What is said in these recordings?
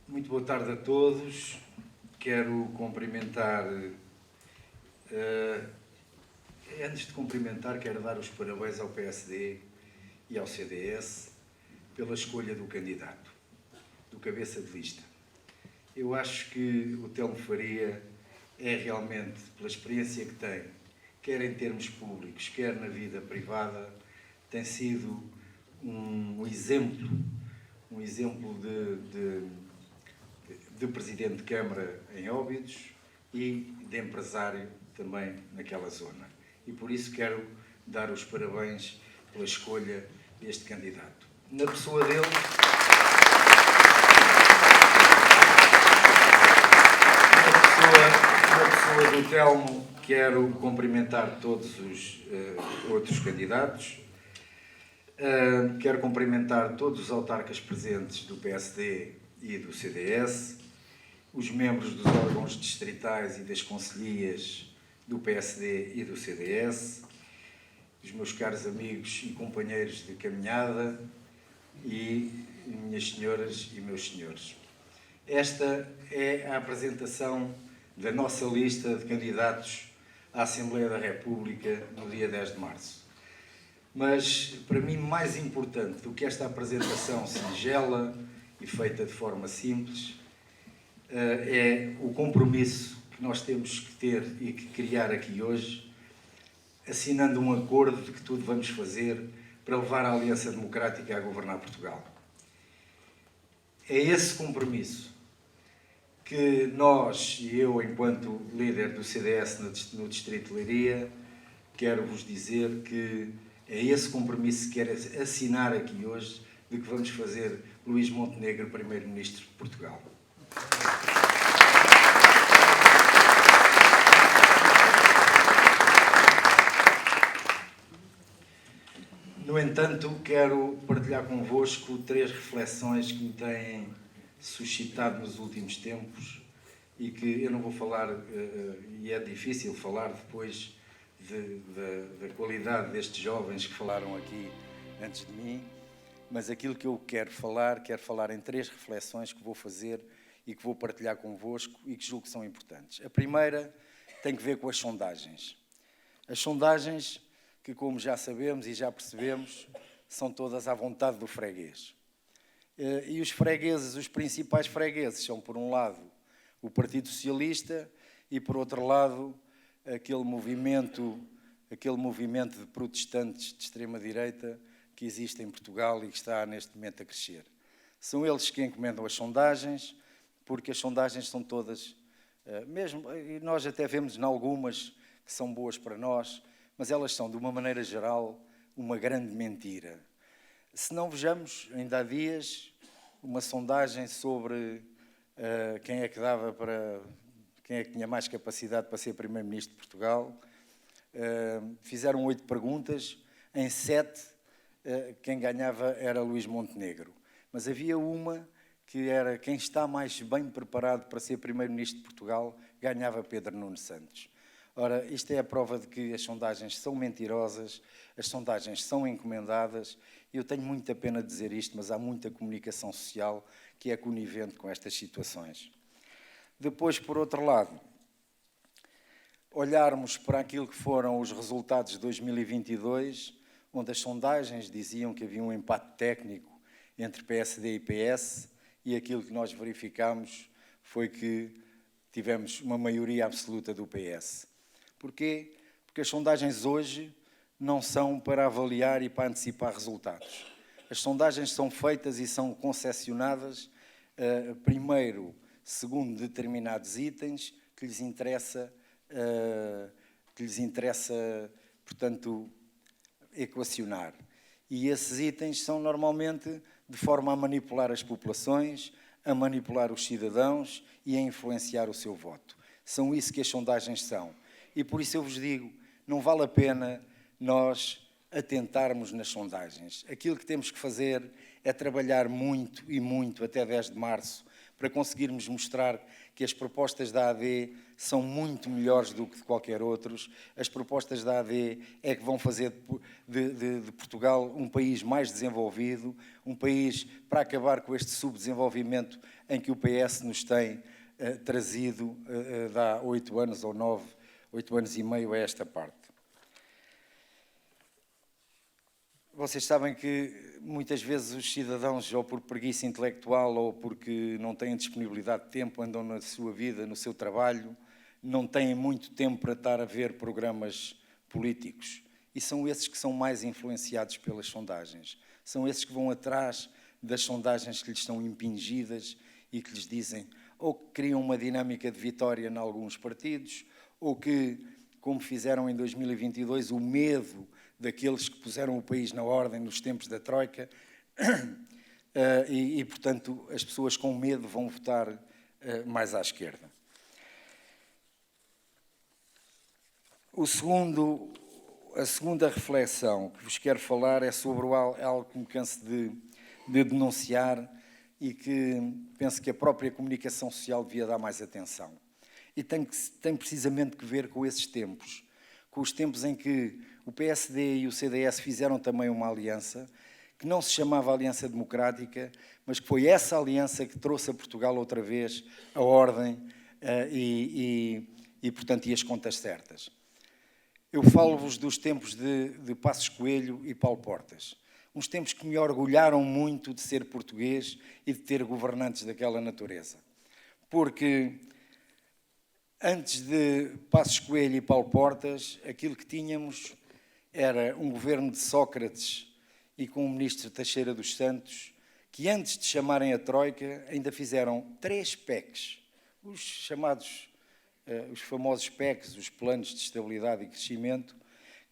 Muito boa tarde a todos. Quero cumprimentar, antes de cumprimentar, quero dar os parabéns ao PSD e ao CDS pela escolha do candidato, do cabeça de lista. Eu acho que o Telmo Faria é realmente, pela experiência que tem, quer em termos públicos, quer na vida privada, tem sido um exemplo de Presidente de Câmara em Óbidos e de empresário também naquela zona. E por isso quero dar os parabéns pela escolha deste candidato. Na pessoa dele, na pessoa do Telmo, quero cumprimentar todos os outros candidatos. Quero cumprimentar todos os autarcas presentes do PSD e do CDS, os membros dos órgãos distritais e das concelhias do PSD e do CDS, os meus caros amigos e companheiros de caminhada e minhas senhoras e meus senhores. Esta é a apresentação da nossa lista de candidatos à Assembleia da República no dia 10 de março. Mas, para mim, mais importante do que esta apresentação singela e feita de forma simples, é o compromisso que nós temos que ter e que criar aqui hoje, assinando um acordo de que tudo vamos fazer para levar a Aliança Democrática a governar Portugal. É esse compromisso que nós, e eu, enquanto líder do CDS no Distrito de Leiria, quero vos dizer que é esse compromisso que quero assinar aqui hoje, de que vamos fazer Luís Montenegro Primeiro-Ministro de Portugal. No entanto, quero partilhar convosco 3 reflexões que me têm suscitado nos últimos tempos e que eu não vou falar, e é difícil falar depois da qualidade destes jovens que falaram aqui antes de mim, mas aquilo que eu quero falar em 3 reflexões que vou fazer e que vou partilhar convosco e que julgo que são importantes. A primeira tem que ver com as sondagens. As sondagens que, como já sabemos e já percebemos, são todas à vontade do freguês. E os fregueses, os principais fregueses, são, por um lado, o Partido Socialista e, por outro lado, aquele movimento de protestantes de extrema-direita que existe em Portugal e que está neste momento a crescer. São eles que encomendam as sondagens, porque as sondagens são todas, e nós até vemos em algumas que são boas para nós, mas elas são, de uma maneira geral, uma grande mentira. Se não vejamos, ainda há dias, uma sondagem sobre quem é que tinha mais capacidade para ser Primeiro-Ministro de Portugal. Fizeram 8 perguntas, em 7 quem ganhava era Luís Montenegro. Mas havia uma que era quem está mais bem preparado para ser Primeiro-Ministro de Portugal, ganhava Pedro Nuno Santos. Ora, isto é a prova de que as sondagens são mentirosas, as sondagens são encomendadas. Eu tenho muita pena de dizer isto, mas há muita comunicação social que é conivente com estas situações. Depois, por outro lado, olharmos para aquilo que foram os resultados de 2022, onde as sondagens diziam que havia um empate técnico entre PSD e PS, e aquilo que nós verificámos foi que tivemos uma maioria absoluta do PS. Porquê? Porque as sondagens hoje não são para avaliar e para antecipar resultados. As sondagens são feitas e são concessionadas, primeiro, segundo determinados itens que lhes interessa, portanto, equacionar. E esses itens são normalmente de forma a manipular as populações, a manipular os cidadãos e a influenciar o seu voto. São isso que as sondagens são. E por isso eu vos digo, não vale a pena nós atentarmos nas sondagens. Aquilo que temos que fazer é trabalhar muito e muito até 10 de março para conseguirmos mostrar que as propostas da AD são muito melhores do que de qualquer outros. As propostas da AD é que vão fazer de Portugal um país mais desenvolvido, um país para acabar com este subdesenvolvimento em que o PS nos tem trazido há 8 anos ou 9, 8 anos e meio a esta parte. Vocês sabem que muitas vezes os cidadãos, ou por preguiça intelectual ou porque não têm disponibilidade de tempo, andam na sua vida, no seu trabalho, não têm muito tempo para estar a ver programas políticos. E são esses que são mais influenciados pelas sondagens. São esses que vão atrás das sondagens que lhes são impingidas e que lhes dizem ou que criam uma dinâmica de vitória em alguns partidos, ou que, como fizeram em 2022, o medo daqueles que puseram o país na ordem nos tempos da Troika portanto, as pessoas com medo vão votar mais à esquerda. A segunda reflexão que vos quero falar é sobre algo que me canso de denunciar e que penso que a própria comunicação social devia dar mais atenção. E tem precisamente que ver com esses tempos, com os tempos em que o PSD e o CDS fizeram também uma aliança, que não se chamava Aliança Democrática, mas que foi essa aliança que trouxe a Portugal outra vez a ordem portanto, e as contas certas. Eu falo-vos dos tempos de Passos Coelho e Paulo Portas. Uns tempos que me orgulharam muito de ser português e de ter governantes daquela natureza. Porque antes de Passos Coelho e Paulo Portas, aquilo que tínhamos era um governo de Sócrates e com o ministro Teixeira dos Santos, que antes de chamarem a Troika, ainda fizeram 3 PECs, os famosos PECs, os Planos de Estabilidade e Crescimento,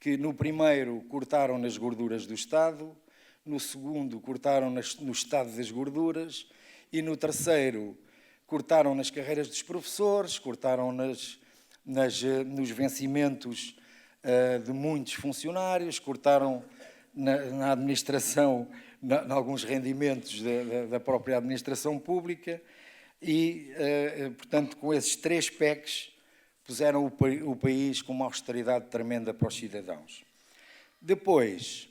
que no primeiro cortaram nas gorduras do Estado, no segundo cortaram no Estado das gorduras e no terceiro cortaram nas carreiras dos professores, cortaram nos vencimentos de muitos funcionários, cortaram na administração, em alguns rendimentos da própria administração pública e, portanto, com esses 3 PECs, puseram o país com uma austeridade tremenda para os cidadãos. Depois,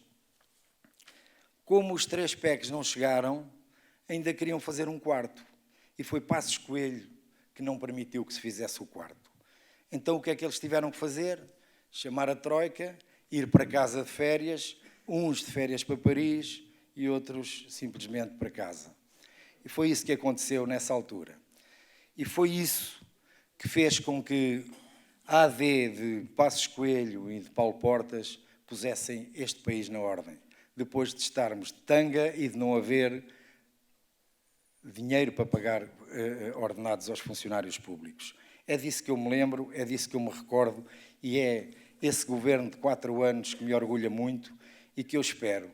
como os 3 PECs não chegaram, ainda queriam fazer um quarto. E foi Passos Coelho que não permitiu que se fizesse o quarto. Então, o que é que eles tiveram que fazer? Chamar a Troika, ir para casa de férias, uns de férias para Paris e outros simplesmente para casa. E foi isso que aconteceu nessa altura. E foi isso que fez com que a AD de Passos Coelho e de Paulo Portas pusessem este país na ordem, depois de estarmos de tanga e de não haver dinheiro para pagar ordenados aos funcionários públicos. É disso que eu me lembro, é disso que eu me recordo e é esse governo de 4 anos que me orgulha muito e que eu espero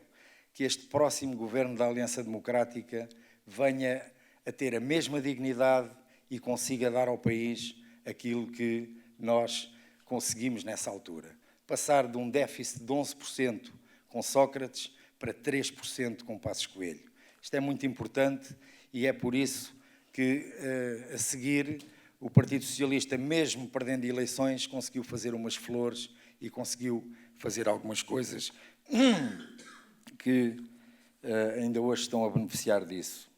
que este próximo governo da Aliança Democrática venha a ter a mesma dignidade e consiga dar ao país aquilo que nós conseguimos nessa altura. Passar de um déficit de 11% com Sócrates para 3% com Passos Coelho. Isto é muito importante e é por isso que, a seguir, o Partido Socialista, mesmo perdendo eleições, conseguiu fazer umas flores e conseguiu fazer algumas coisas que ainda hoje estão a beneficiar disso.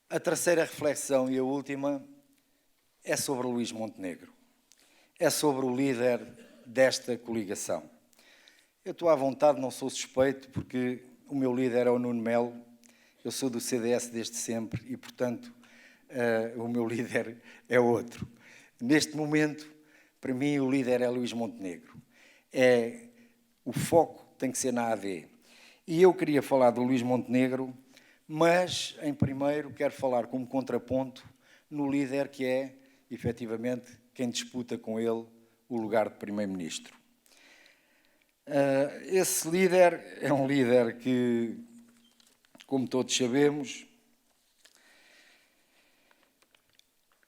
A terceira reflexão e a última é sobre Luís Montenegro. É sobre o líder desta coligação. Eu estou à vontade, não sou suspeito, porque o meu líder é o Nuno Melo, eu sou do CDS desde sempre e, portanto, o meu líder é outro. Neste momento, para mim, o líder é Luís Montenegro. O foco tem que ser na AD. E eu queria falar do Luís Montenegro, mas, em primeiro, quero falar como contraponto no líder que é, efetivamente, quem disputa com ele o lugar de Primeiro-Ministro. Esse líder é um líder que, como todos sabemos,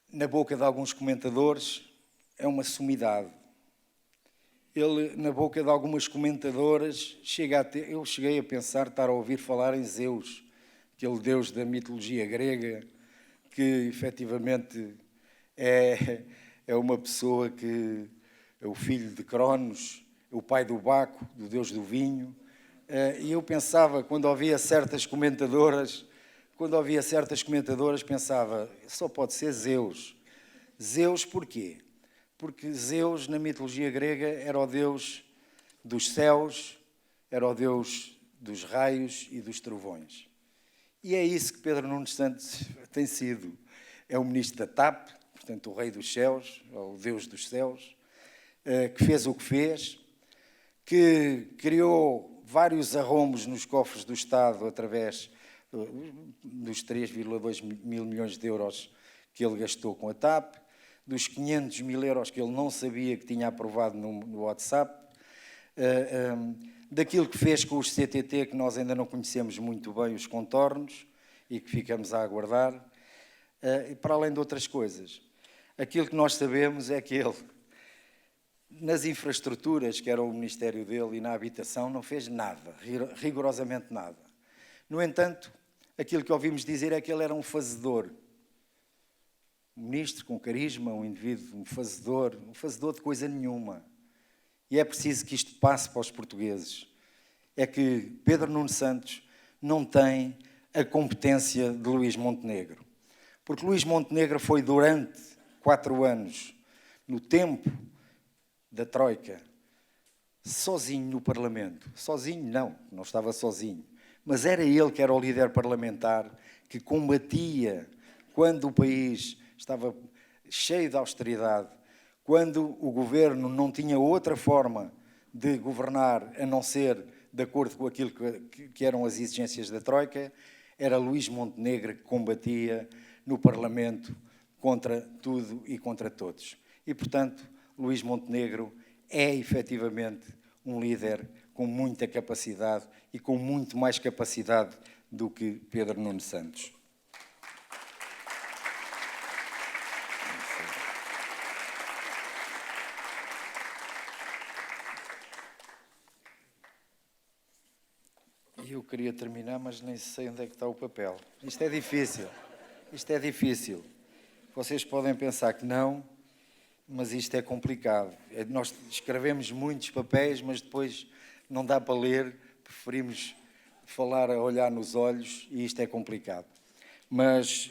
na boca de alguns comentadores, é uma sumidade. ele, na boca de algumas comentadoras, eu cheguei a pensar, estar a ouvir falar em Zeus, aquele deus da mitologia grega, que efetivamente é uma pessoa que é o filho de Cronos, o pai do Baco, do deus do vinho. E eu pensava, quando ouvia certas comentadoras, pensava, só pode ser Zeus. Zeus porquê? Porque Zeus, na mitologia grega, era o deus dos céus, era o deus dos raios e dos trovões. E é isso que Pedro Nunes Santos tem sido. É o ministro da TAP, portanto, o rei dos céus, o deus dos céus, que fez o que fez, que criou vários arrombos nos cofres do Estado através dos 3,2 mil milhões de euros que ele gastou com a TAP, dos 500 mil euros que ele não sabia que tinha aprovado no WhatsApp, daquilo que fez com os CTT, que nós ainda não conhecemos muito bem os contornos e que ficamos a aguardar, e para além de outras coisas. Aquilo que nós sabemos é que ele, nas infraestruturas, que era o ministério dele, e na habitação, não fez nada, rigorosamente nada. No entanto, aquilo que ouvimos dizer é que ele era um fazedor. Um ministro com carisma, um indivíduo, um fazedor de coisa nenhuma. E é preciso que isto passe para os portugueses. É que Pedro Nunes Santos não tem a competência de Luís Montenegro. Porque Luís Montenegro foi durante 4 anos, no tempo da Troika, sozinho no Parlamento. Sozinho não estava sozinho. Mas era ele que era o líder parlamentar que combatia quando o país estava cheio de austeridade, quando o governo não tinha outra forma de governar a não ser de acordo com aquilo que eram as exigências da Troika, era Luís Montenegro que combatia no Parlamento contra tudo e contra todos. E, portanto, Luís Montenegro é, efetivamente, um líder com muita capacidade e com muito mais capacidade do que Pedro Nunes Santos. Eu queria terminar, mas nem sei onde é que está o papel. Isto é difícil. Vocês podem pensar que não, mas isto é complicado. Nós escrevemos muitos papéis, mas depois não dá para ler, preferimos falar a olhar nos olhos e isto é complicado. Mas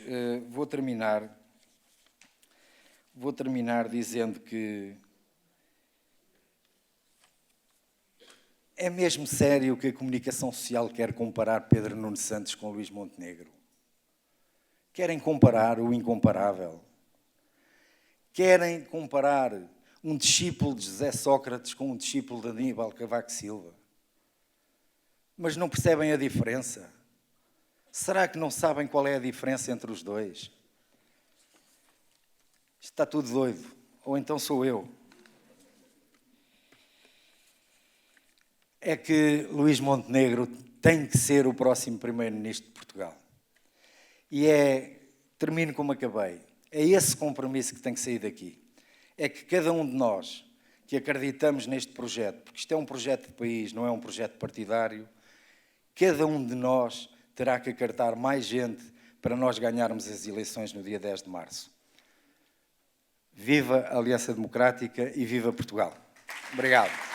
vou terminar dizendo que é mesmo sério que a comunicação social quer comparar Pedro Nunes Santos com Luís Montenegro? Querem comparar o incomparável? Querem comparar um discípulo de José Sócrates com um discípulo de Aníbal Cavaco Silva? Mas não percebem a diferença? Será que não sabem qual é a diferença entre os dois? Está tudo doido. Ou então sou eu. É que Luís Montenegro tem que ser o próximo primeiro-ministro de Portugal. E termino como acabei, é esse compromisso que tem que sair daqui. É que cada um de nós que acreditamos neste projeto, porque isto é um projeto de país, não é um projeto partidário, cada um de nós terá que acartar mais gente para nós ganharmos as eleições no dia 10 de março. Viva a Aliança Democrática e viva Portugal. Obrigado.